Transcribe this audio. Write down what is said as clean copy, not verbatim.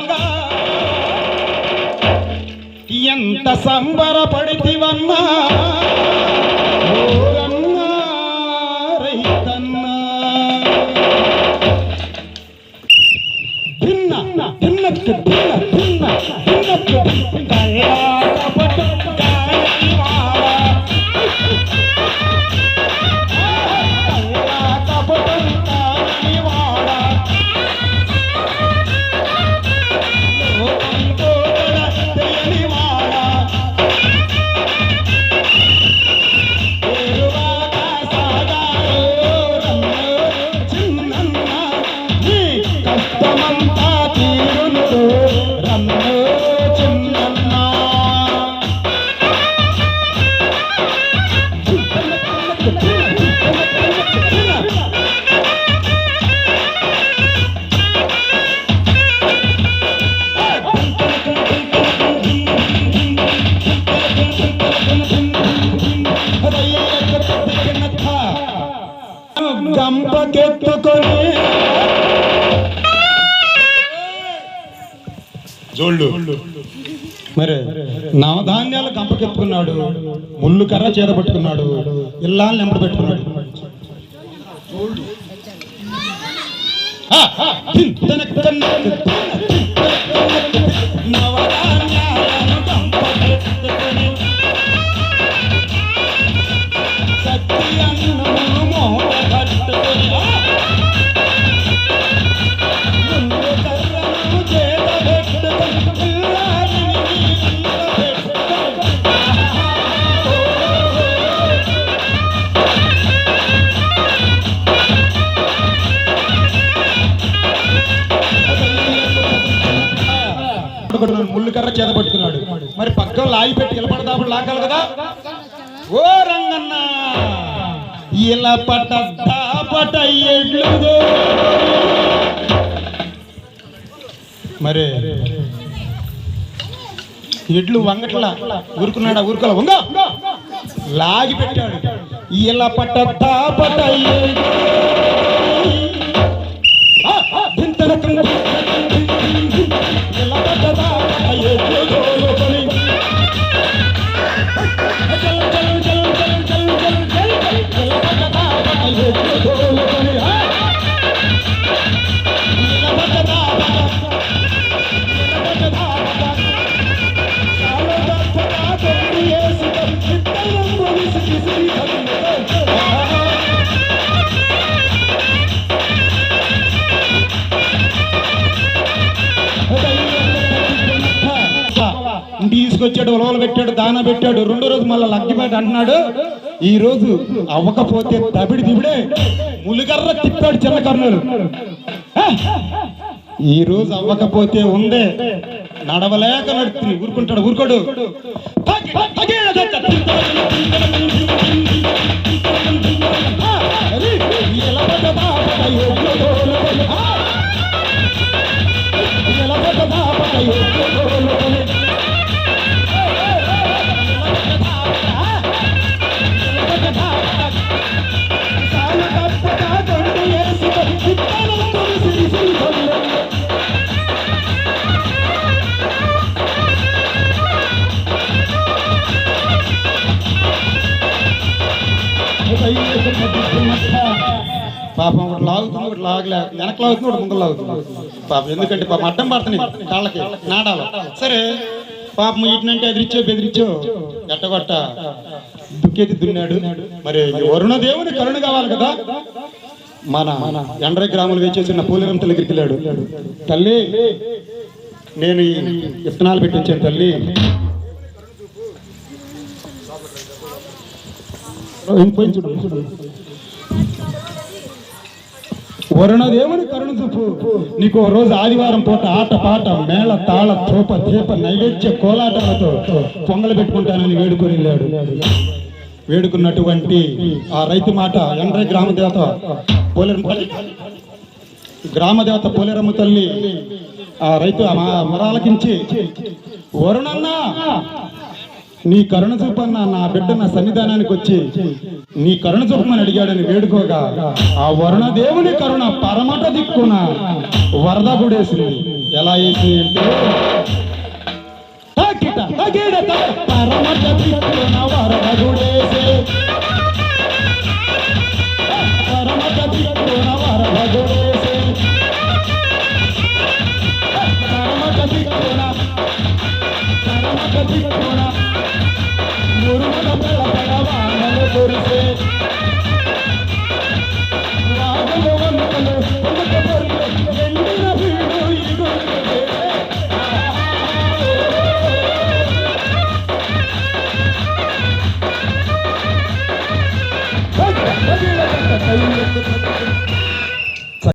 రంగా ఎంత సంబరపడితివన్నా ఓరన్నా రైతన్నా భిన్న భిన్నకు భిన్న భిన్న భిన్నకు గంపకెత్తుకొని జోళ్ళు మరి నవధాన్యాలు గంపకెత్తుకున్నాడు, ముళ్ళు కర్ర చేత పట్టుకున్నాడు, ఇల్లాలు నెంబడి పెట్టుకున్నాడు. నవధాన్యాలను గంపకెత్తుకొని సత్యన్నము మోడగట్టుకొని ముళ్ళు కర్రను చేత పెట్టుకొని ముళ్ళు కర్ర చేత పట్టుకున్నాడు. మరి పక్కన లాగి పెట్టి నిలబడదాపుడు లాగాలి కదా. ఓ రంగన్న ఇలా పట ఎడ్లు మరి ఎడ్లు వంగట్లా ఊరుకున్నాడా? ఊరుకోలే, వంగ లాగి పెట్టాడు. ఇలా పట తీసుకొచ్చాడు, ఉలవలు పెట్టాడు, దాన పెట్టాడు. రెండో రోజు మళ్ళీ లగ్గిపేట అంటున్నాడు. ఈ రోజు అవ్వకపోతే దిబిడే ములిగర్ర తిప్పాడు చిన్న కర్నూలు. ఈ రోజు అవ్వకపోతే ఉందే నడవలేక నడుతుంది. ఊరుకుంటాడు, ఊరుకోడు. పాపం ఒకటి లాగుతుంది, ఒకటి లాగలే, వెనక లాగుతుంది, ఒకటి ముందు లాగుతుంది పాపం. ఎందుకంటే పాపం అడ్డం పడుతున్నాయి కాళ్ళకి నాడాలి. సరే పాపం ఇటునంటే ఎదిరిచ్చో బెదిరిచ్చో ఎట్టగొట్ట దుక్కేది దున్నాడు. మరి వరుణ దేవుని కరుణ కావాలి కదా. మన ఎండ్ర గ్రాములు వేచేసిన పోలేరం తల్లి దగ్గరికి వెళ్ళాడు. తల్లి నేను ఈ విత్తనాలు పెట్టించాను తల్లి, వరుణదేవుని కరుణ చూపు. నీకు రోజు ఆదివారం పూట ఆట పాట మేళ తాళ తోప దీప నైవేద్య కోలాటాలతో పొంగలు పెట్టుకుంటానని వేడుకొని వెళ్ళాడు. వేడుకున్నటువంటి ఆ రైతు మాట ఎండ్ర గ్రామదేవత పోలేరమ్మ తల్లి ఆ రైతు మరాలకించి, వరుణన్నా నీ కరుణ చూపన్నా నా బిడ్డ నా సన్నిధానానికి వచ్చి నీ కరుణ చూపమని అడిగాడని వేడుకోగా ఆ వరుణ దేవుని కరుణ పరమట దిక్కున వరద గుడేసింది. ఎలా వేసి అంటే పరమగతిలోన వరభగుడేసే పరమగతిలోన వరభగుడేసే పరమగతిలోన మురుగుల పిల్ల పడవానలు కురిసే